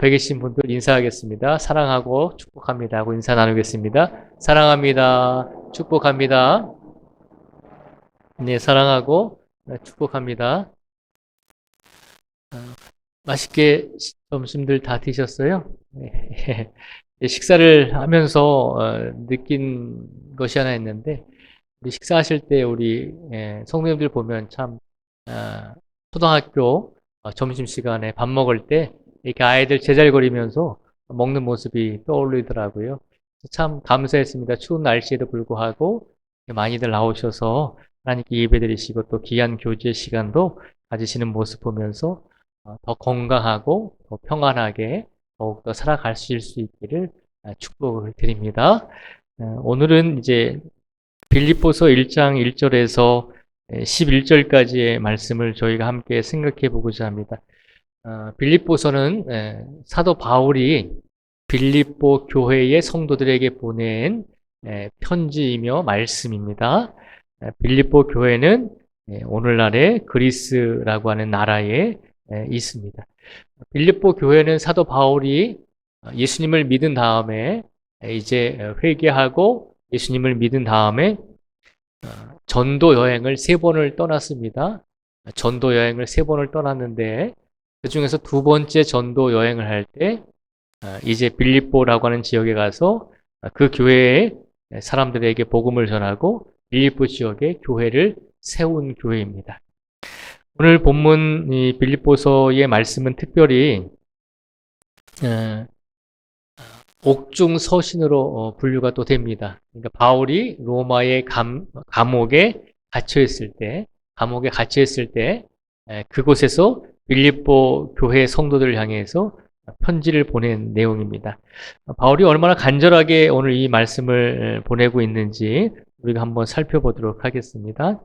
옆에 계신 분들 인사하겠습니다. 사랑하고 축복합니다 하고 인사 나누겠습니다. 사랑합니다. 축복합니다. 네, 사랑하고 축복합니다. 맛있게 점심들 다 드셨어요? 네. 식사를 하면서 느낀 것이 하나 있는데, 우리 식사하실 때 우리 성도님들 보면 참 초등학교 점심시간에 밥 먹을 때 이렇게 아이들 제잘거리면서 먹는 모습이 떠올리더라고요. 참 감사했습니다. 추운 날씨에도 불구하고 많이들 나오셔서 하나님께 예배드리시고 또 귀한 교제 시간도 가지시는 모습 보면서 더 건강하고 더 평안하게 더욱더 살아가실 수 있기를 축복을 드립니다. 오늘은 이제 빌립보서 1장 1절에서 11절까지의 말씀을 저희가 함께 생각해 보고자 합니다. 빌립보서는 사도 바울이 빌립보 교회의 성도들에게 보낸 편지이며 말씀입니다. 빌립보 교회는 오늘날의 그리스라고 하는 나라에 있습니다. 빌립보 교회는 사도 바울이 예수님을 믿은 다음에 이제 회개하고 예수님을 믿은 다음에 전도 여행을 3번을 떠났습니다. 전도 여행을 3번을 떠났는데 그 중에서 2번째 전도 여행을 할 때 이제 빌립보라고 하는 지역에 가서 그 교회의 사람들에게 복음을 전하고 빌립보 지역에 교회를 세운 교회입니다. 오늘 본문 이 빌립보서의 말씀은 특별히 옥중 서신으로 분류가 또 됩니다. 그러니까 바울이 로마의 감옥에 갇혀 있을 때, 그곳에서 빌립보 교회 성도들을 향해서 편지를 보낸 내용입니다. 바울이 얼마나 간절하게 오늘 이 말씀을 보내고 있는지 우리가 한번 살펴보도록 하겠습니다.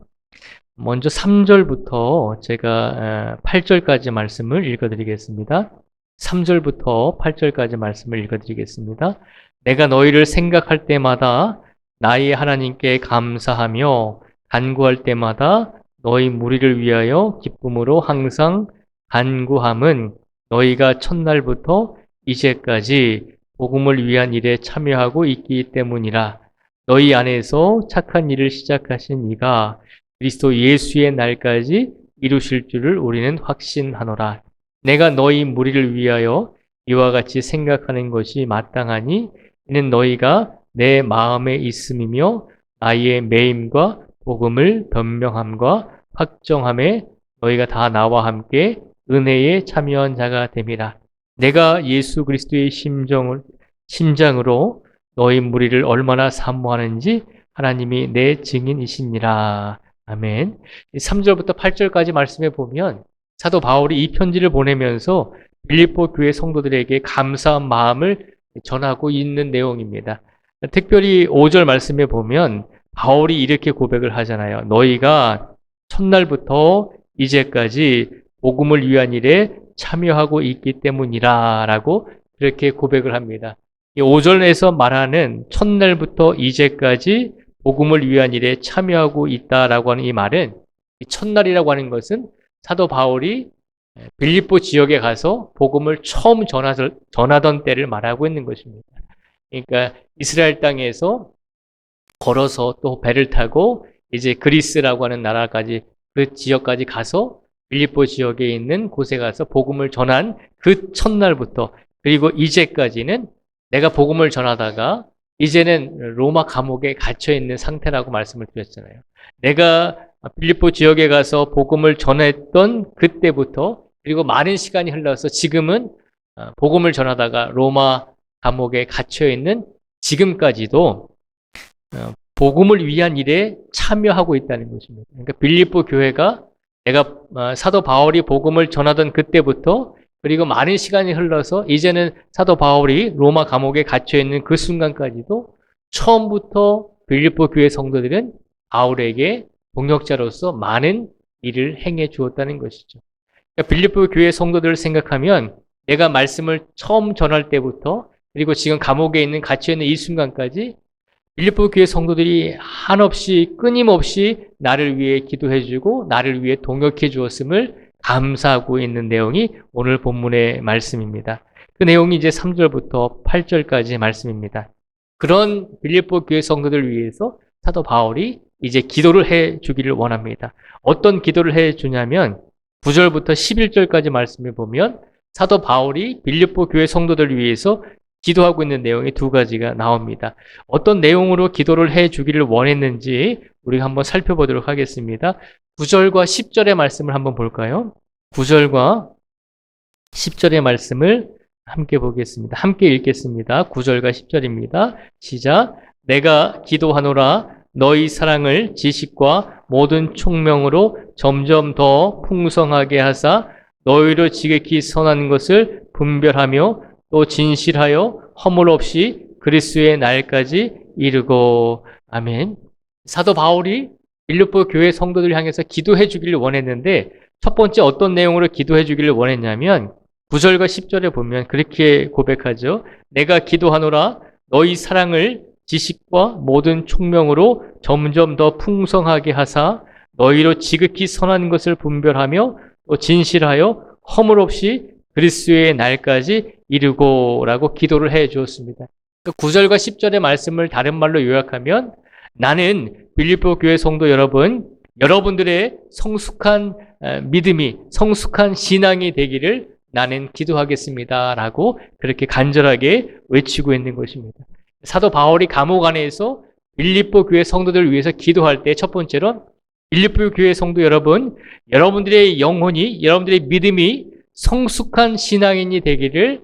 먼저 3절부터 제가 8절까지 말씀을 읽어드리겠습니다. 3절부터 8절까지 말씀을 읽어드리겠습니다. 내가 너희를 생각할 때마다 나의 하나님께 감사하며 간구할 때마다 너희 무리를 위하여 기쁨으로 항상 간구함은 너희가 첫날부터 이제까지 복음을 위한 일에 참여하고 있기 때문이라. 너희 안에서 착한 일을 시작하신 이가 그리스도 예수의 날까지 이루실 줄을 우리는 확신하노라. 내가 너희 무리를 위하여 이와 같이 생각하는 것이 마땅하니 이는 너희가 내 마음에 있음이며 나의 매임과 복음을 변명함과 확정함에 너희가 다 나와 함께 은혜에 참여한 자가 됨이라. 내가 예수 그리스도의 심장으로 너희 무리를 얼마나 사모하는지 하나님이 내 증인이시니라. 아멘. 3절부터 8절까지 말씀해 보면 사도 바울이 이 편지를 보내면서 빌립보 교회 성도들에게 감사한 마음을 전하고 있는 내용입니다. 특별히 5절 말씀에 보면 바울이 이렇게 고백을 하잖아요. 너희가 첫날부터 이제까지 복음을 위한 일에 참여하고 있기 때문이라 라고 그렇게 고백을 합니다. 이 5절에서 말하는 첫날부터 이제까지 복음을 위한 일에 참여하고 있다라고 하는 이 말은, 이 첫날이라고 하는 것은 사도 바울이 빌립보 지역에 가서 복음을 처음 전하던 때를 말하고 있는 것입니다. 그러니까 이스라엘 땅에서 걸어서 또 배를 타고 이제 그리스라고 하는 나라까지, 그 지역까지 가서 빌립보 지역에 있는 곳에 가서 복음을 전한 그 첫날부터, 그리고 이제까지는 내가 복음을 전하다가 이제는 로마 감옥에 갇혀 있는 상태라고 말씀을 드렸잖아요. 내가 빌립보 지역에 가서 복음을 전했던 그때부터, 그리고 많은 시간이 흘러서 지금은 복음을 전하다가 로마 감옥에 갇혀 있는 지금까지도 복음을 위한 일에 참여하고 있다는 것입니다. 그러니까 빌립보 교회가 내가 사도 바울이 복음을 전하던 그때부터, 그리고 많은 시간이 흘러서 이제는 사도 바울이 로마 감옥에 갇혀 있는 그 순간까지도 처음부터 빌립보 교회 성도들은 바울에게 동역자로서 많은 일을 행해 주었다는 것이죠. 그러니까 빌립보 교회 성도들을 생각하면 내가 말씀을 처음 전할 때부터, 그리고 지금 감옥에 있는 갇혀 있는 이 순간까지 빌립보 교회 성도들이 한없이 끊임없이 나를 위해 기도해 주고 나를 위해 동역해 주었음을 감사하고 있는 내용이 오늘 본문의 말씀입니다. 그 내용이 이제 3절부터 8절까지의 말씀입니다. 그런 빌립보 교회 성도들 위해서 사도 바울이 이제 기도를 해 주기를 원합니다. 어떤 기도를 해 주냐면 9절부터 11절까지 말씀을 보면 사도 바울이 빌립보 교회 성도들 위해서 기도하고 있는 내용이 두 가지가 나옵니다. 어떤 내용으로 기도를 해 주기를 원했는지 우리가 한번 살펴보도록 하겠습니다. 9절과 10절의 말씀을 한번 볼까요? 9절과 10절의 말씀을 함께 보겠습니다. 함께 읽겠습니다. 9절과 10절입니다. 시작. 내가 기도하노라 너희 사랑을 지식과 모든 총명으로 점점 더 풍성하게 하사 너희로 지극히 선한 것을 분별하며 또 진실하여 허물 없이 그리스도의 날까지 이르고. 아멘. 사도 바울이 빌립보 교회 성도들 향해서 기도해 주기를 원했는데 첫 번째 어떤 내용으로 기도해 주기를 원했냐면 9절과 10절에 보면 그렇게 고백하죠. 내가 기도하노라 너희 사랑을 지식과 모든 총명으로 점점 더 풍성하게 하사 너희로 지극히 선한 것을 분별하며 또 진실하여 허물 없이 그리스도의 날까지 이르고 라고 기도를 해 주었습니다. 9절과 10절의 말씀을 다른 말로 요약하면 나는 빌립보 교회 성도 여러분, 여러분들의 성숙한 믿음이, 성숙한 신앙이 되기를 나는 기도하겠습니다 라고 그렇게 간절하게 외치고 있는 것입니다. 사도 바울이 감옥 안에서 빌립보 교회 성도들을 위해서 기도할 때 첫 번째로 빌립보 교회 성도 여러분, 여러분들의 영혼이, 여러분들의 믿음이 성숙한 신앙인이 되기를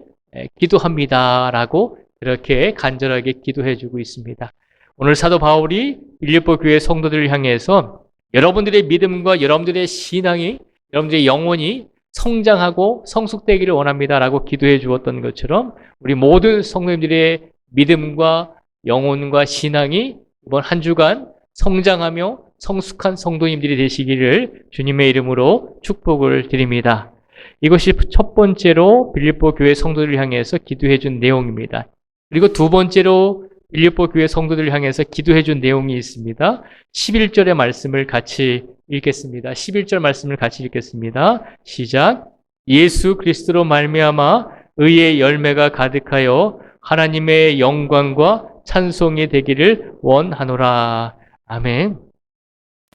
기도합니다 라고 그렇게 간절하게 기도해 주고 있습니다. 오늘 사도 바울이 빌립보 교회 성도들을 향해서 여러분들의 믿음과 여러분들의 신앙이, 여러분들의 영혼이 성장하고 성숙되기를 원합니다 라고 기도해 주었던 것처럼 우리 모든 성도님들의 믿음과 영혼과 신앙이 이번 한 주간 성장하며 성숙한 성도님들이 되시기를 주님의 이름으로 축복을 드립니다. 이것이 첫 번째로 빌립보 교회 성도들을 향해서 기도해 준 내용입니다. 그리고 두 번째로 빌립보 교회 성도들을 향해서 기도해 준 내용이 있습니다. 11절의 말씀을 같이 읽겠습니다. 11절 말씀을 같이 읽겠습니다. 시작. 예수 그리스도로 말미암아 의의 열매가 가득하여 하나님의 영광과 찬송이 되기를 원하노라. 아멘.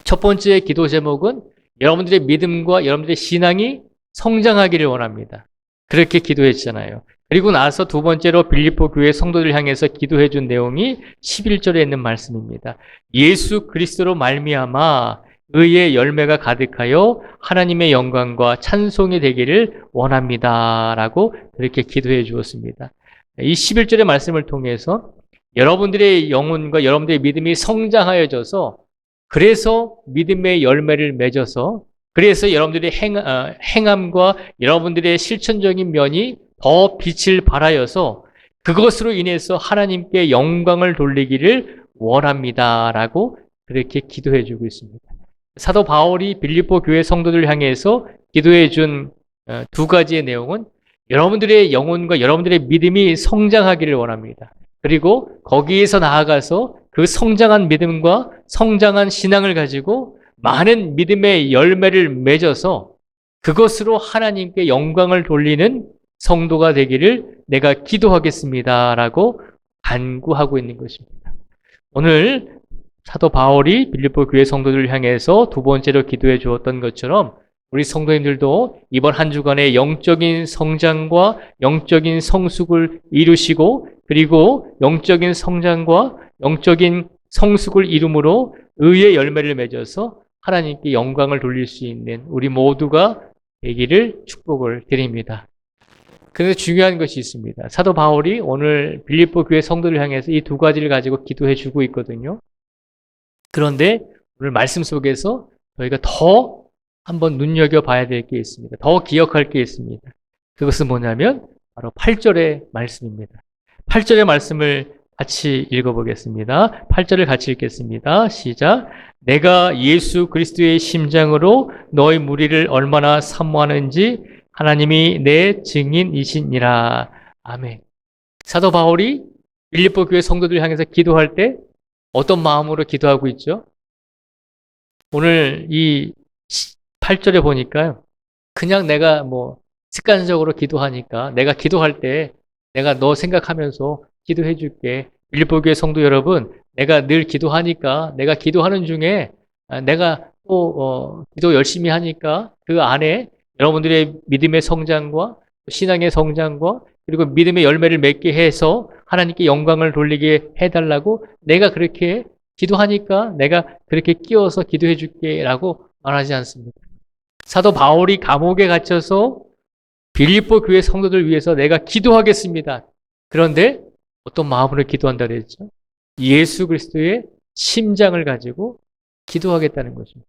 첫 번째 기도 제목은 여러분들의 믿음과 여러분들의 신앙이 성장하기를 원합니다. 그렇게 기도했잖아요. 그리고 나서 두 번째로 빌립보 교회 성도들 향해서 기도해 준 내용이 11절에 있는 말씀입니다. 예수 그리스도로 말미암아 의의 열매가 가득하여 하나님의 영광과 찬송이 되기를 원합니다 라고 그렇게 기도해 주었습니다. 이 11절의 말씀을 통해서 여러분들의 영혼과 여러분들의 믿음이 성장하여져서 그래서 믿음의 열매를 맺어서 그래서 여러분들의 행함과 여러분들의 실천적인 면이 더 빛을 발하여서 그것으로 인해서 하나님께 영광을 돌리기를 원합니다 라고 그렇게 기도해 주고 있습니다. 사도 바울이 빌립보 교회 성도들 향해서 기도해 준 두 가지의 내용은 여러분들의 영혼과 여러분들의 믿음이 성장하기를 원합니다. 그리고 거기에서 나아가서 그 성장한 믿음과 성장한 신앙을 가지고 많은 믿음의 열매를 맺어서 그것으로 하나님께 영광을 돌리는 성도가 되기를 내가 기도하겠습니다 라고 간구하고 있는 것입니다. 오늘 사도 바울이 빌립보 교회 성도들을 향해서 두 번째로 기도해 주었던 것처럼 우리 성도님들도 이번 한 주간의 영적인 성장과 영적인 성숙을 이루시고 그리고 영적인 성장과 영적인 성숙을 이룸으로 의의 열매를 맺어서 하나님께 영광을 돌릴 수 있는 우리 모두가 되기를 축복을 드립니다. 그런데 중요한 것이 있습니다. 사도 바울이 오늘 빌립보 교회 성도를 향해서 이 두 가지를 가지고 기도해 주고 있거든요. 그런데 오늘 말씀 속에서 저희가 더 한번 눈여겨봐야 될 게 있습니다. 더 기억할 게 있습니다. 그것은 뭐냐면 바로 8절의 말씀입니다. 8절의 말씀을 같이 읽어보겠습니다. 8절을 같이 읽겠습니다. 시작. 내가 예수 그리스도의 심장으로 너희 무리를 얼마나 사모하는지 하나님이 내 증인이시니라. 아멘. 사도 바울이 빌립보 교회 성도들 향해서 기도할 때 어떤 마음으로 기도하고 있죠? 오늘 이 8절에 보니까요. 그냥 내가 뭐 습관적으로 기도하니까 내가 기도할 때 내가 너 생각하면서 기도해 줄게. 빌립보 교회 성도 여러분, 내가 늘 기도하니까 내가 기도하는 중에 내가 또 기도 열심히 하니까 그 안에 여러분들의 믿음의 성장과 신앙의 성장과 그리고 믿음의 열매를 맺게 해서 하나님께 영광을 돌리게 해달라고 내가 그렇게 기도하니까 내가 그렇게 끼워서 기도해 줄게 라고 말하지 않습니다. 사도 바울이 감옥에 갇혀서 빌립보 교회 성도들 위해서 내가 기도하겠습니다. 그런데 어떤 마음으로 기도한다 그랬죠? 예수 그리스도의 심장을 가지고 기도하겠다는 것입니다.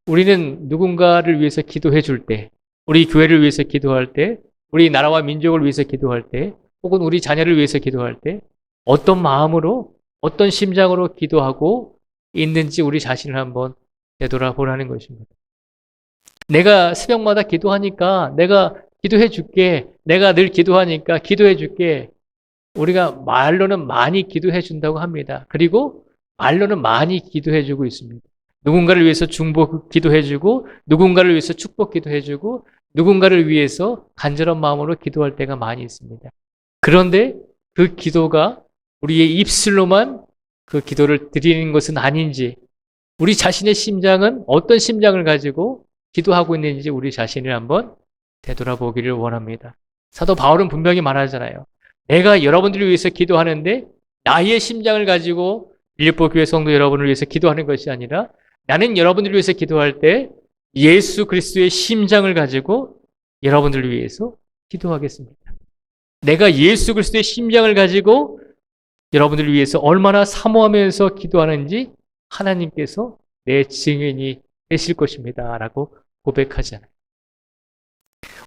우리는 누군가를 위해서 기도해 줄 때, 우리 교회를 위해서 기도할 때, 우리 나라와 민족을 위해서 기도할 때, 혹은 우리 자녀를 위해서 기도할 때 어떤 마음으로, 어떤 심장으로 기도하고 있는지 우리 자신을 한번 되돌아보라는 것입니다. 내가 새벽마다 기도하니까 내가 기도해 줄게. 내가 늘 기도하니까 기도해 줄게. 우리가 말로는 많이 기도해 준다고 합니다. 그리고 말로는 많이 기도해 주고 있습니다. 누군가를 위해서 중보 기도해 주고 누군가를 위해서 축복 기도해 주고 누군가를 위해서 간절한 마음으로 기도할 때가 많이 있습니다. 그런데 그 기도가 우리의 입술로만 그 기도를 드리는 것은 아닌지, 우리 자신의 심장은 어떤 심장을 가지고 기도하고 있는지 우리 자신을 한번 되돌아보기를 원합니다. 사도 바울은 분명히 말하잖아요. 내가 여러분들을 위해서 기도하는데 나의 심장을 가지고 빌립보 교회 성도 여러분을 위해서 기도하는 것이 아니라 나는 여러분들을 위해서 기도할 때 예수 그리스도의 심장을 가지고 여러분들을 위해서 기도하겠습니다. 내가 예수 그리스도의 심장을 가지고 여러분들을 위해서 얼마나 사모하면서 기도하는지 하나님께서 내 증인이 되실 것입니다. 라고 고백하잖아요.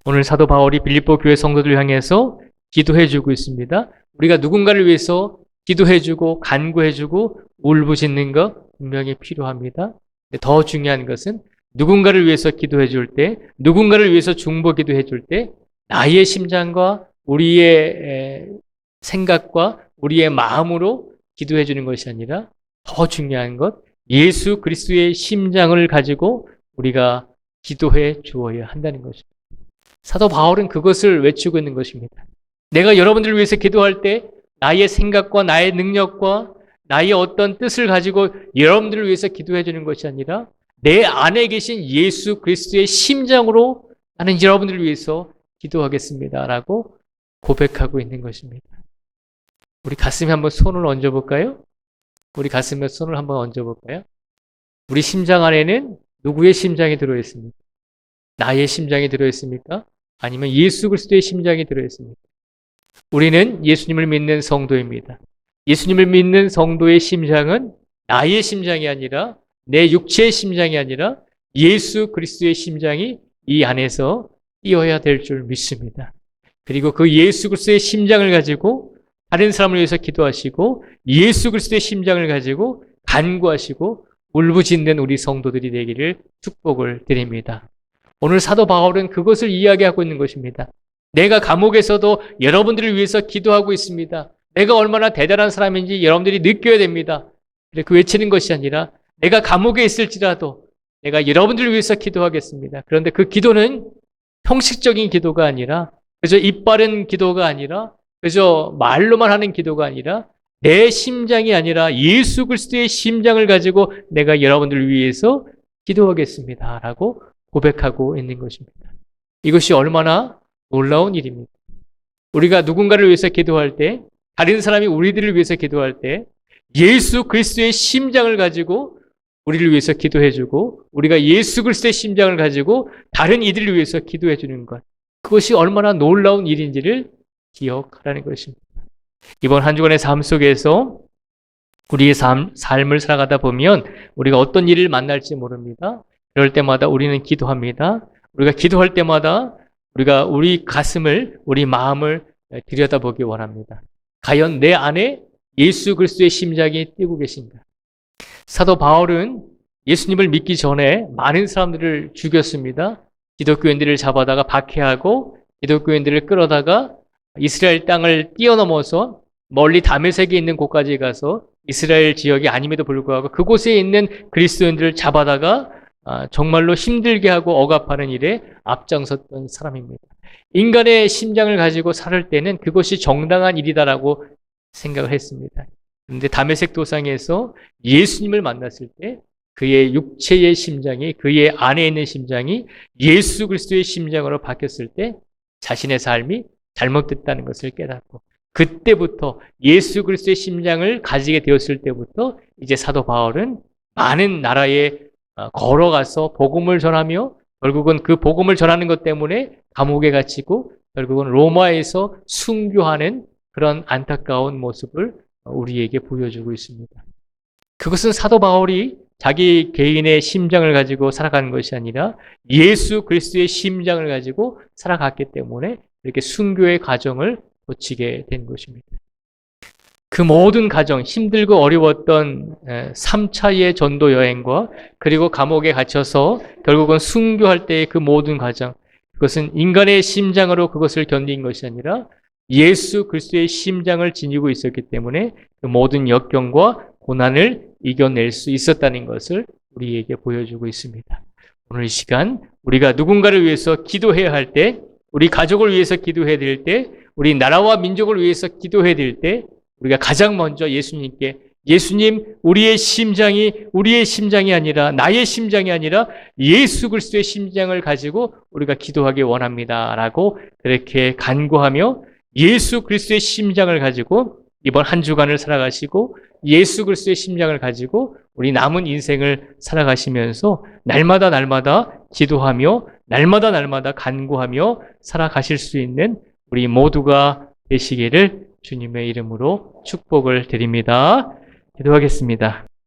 오늘 사도 바울이 빌립보 교회 성도들 향해서 기도해주고 있습니다. 우리가 누군가를 위해서 기도해주고 간구해주고 울부짖는 것 분명히 필요합니다. 더 중요한 것은 누군가를 위해서 기도해줄 때, 누군가를 위해서 중보 기도해줄 때 나의 심장과 우리의 생각과 우리의 마음으로 기도해주는 것이 아니라 더 중요한 것, 예수 그리스도의 심장을 가지고 우리가 기도해 주어야 한다는 것입니다. 사도 바울은 그것을 외치고 있는 것입니다. 내가 여러분들을 위해서 기도할 때 나의 생각과 나의 능력과 나의 어떤 뜻을 가지고 여러분들을 위해서 기도해 주는 것이 아니라 내 안에 계신 예수 그리스도의 심장으로 나는 여러분들을 위해서 기도하겠습니다. 라고 고백하고 있는 것입니다. 우리 가슴에 한번 손을 얹어볼까요? 우리 가슴에 손을 한번 얹어볼까요? 우리 심장 안에는 누구의 심장이 들어있습니까? 나의 심장이 들어있습니까? 아니면 예수 그리스도의 심장이 들어있습니까? 우리는 예수님을 믿는 성도입니다. 예수님을 믿는 성도의 심장은 나의 심장이 아니라 내 육체의 심장이 아니라 예수 그리스도의 심장이 이 안에서 뛰어야 될 줄 믿습니다. 그리고 그 예수 그리스도의 심장을 가지고 다른 사람을 위해서 기도하시고 예수 그리스도의 심장을 가지고 간구하시고 울부짖는 우리 성도들이 되기를 축복을 드립니다. 오늘 사도 바울은 그것을 이야기하고 있는 것입니다. 내가 감옥에서도 여러분들을 위해서 기도하고 있습니다. 내가 얼마나 대단한 사람인지 여러분들이 느껴야 됩니다. 그 외치는 것이 아니라 내가 감옥에 있을지라도 내가 여러분들을 위해서 기도하겠습니다. 그런데 그 기도는 형식적인 기도가 아니라 그저 입 바른 기도가 아니라 그저 말로만 하는 기도가 아니라 내 심장이 아니라 예수 그리스도의 심장을 가지고 내가 여러분들을 위해서 기도하겠습니다. 라고 고백하고 있는 것입니다. 이것이 얼마나 놀라운 일입니다. 우리가 누군가를 위해서 기도할 때, 다른 사람이 우리들을 위해서 기도할 때 예수 그리스도의 심장을 가지고 우리를 위해서 기도해주고 우리가 예수 그리스도의 심장을 가지고 다른 이들을 위해서 기도해주는 것, 그것이 얼마나 놀라운 일인지를 기억하라는 것입니다. 이번 한 주간의 삶 속에서 우리의 삶을 살아가다 보면 우리가 어떤 일을 만날지 모릅니다. 그럴 때마다 우리는 기도합니다. 우리가 기도할 때마다 우리가 우리 가슴을, 우리 마음을 들여다보기 원합니다. 과연 내 안에 예수 그리스도의 심장이 뛰고 계신가? 사도 바울은 예수님을 믿기 전에 많은 사람들을 죽였습니다. 기독교인들을 잡아다가 박해하고 기독교인들을 끌어다가 이스라엘 땅을 뛰어넘어서 멀리 다메섹에 있는 곳까지 가서 이스라엘 지역이 아님에도 불구하고 그곳에 있는 그리스도인들을 잡아다가 정말로 힘들게 하고 억압하는 일에 앞장섰던 사람입니다. 인간의 심장을 가지고 살 때는 그것이 정당한 일이다라고 생각을 했습니다. 그런데 다메섹 도상에서 예수님을 만났을 때 그의 육체의 심장이, 그의 안에 있는 심장이 예수 그리스도의 심장으로 바뀌었을 때 자신의 삶이 잘못됐다는 것을 깨닫고, 그때부터 예수 그리스도의 심장을 가지게 되었을 때부터 이제 사도 바울은 많은 나라에 걸어가서 복음을 전하며, 결국은 그 복음을 전하는 것 때문에 감옥에 갇히고 결국은 로마에서 순교하는 그런 안타까운 모습을 우리에게 보여주고 있습니다. 그것은 사도 바울이 자기 개인의 심장을 가지고 살아가는 것이 아니라 예수 그리스도의 심장을 가지고 살아갔기 때문에 이렇게 순교의 과정을 거치게 된 것입니다. 그 모든 과정, 힘들고 어려웠던 3차의 전도 여행과 그리고 감옥에 갇혀서 결국은 순교할 때의 그 모든 과정, 그것은 인간의 심장으로 그것을 견딘 것이 아니라 예수 그리스도의 심장을 지니고 있었기 때문에 그 모든 역경과 고난을 이겨낼 수 있었다는 것을 우리에게 보여주고 있습니다. 오늘 이 시간 우리가 누군가를 위해서 기도해야 할 때, 우리 가족을 위해서 기도해야 될 때, 우리 나라와 민족을 위해서 기도해야 될 때 우리가 가장 먼저 예수님께, 예수님, 우리의 심장이 아니라, 나의 심장이 아니라 예수 그리스도의 심장을 가지고 우리가 기도하기 원합니다 라고 그렇게 간구하며 예수 그리스도의 심장을 가지고 이번 한 주간을 살아가시고 예수 그리스도의 심장을 가지고 우리 남은 인생을 살아가시면서 날마다 기도하며 날마다 간구하며 살아가실 수 있는 우리 모두가 되시기를 주님의 이름으로 축복을 드립니다. 기도하겠습니다.